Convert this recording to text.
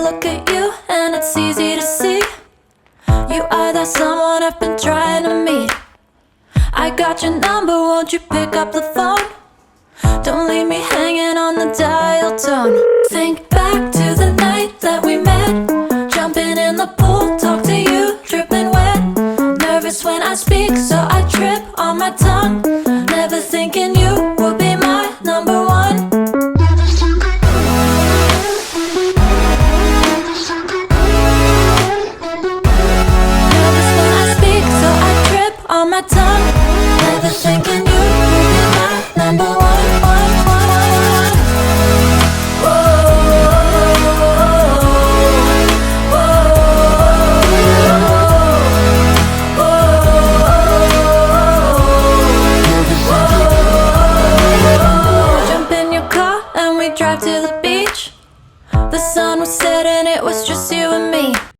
look at you and it's easy to see you are that someone I've been trying to meet. I got your number, won't you pick up the phone? Don't leave me hanging on the dial tone. Think back to the night that we met, jumping in the pool, talk to you, dripping wet. Nervous when I speak, so I trip on my tongue. Never thinking you would be my number one. Nervous when I speak, so I trip on my tongue. Never thinking you would be my number one. Drive to the beach. The sun was setting, it was just you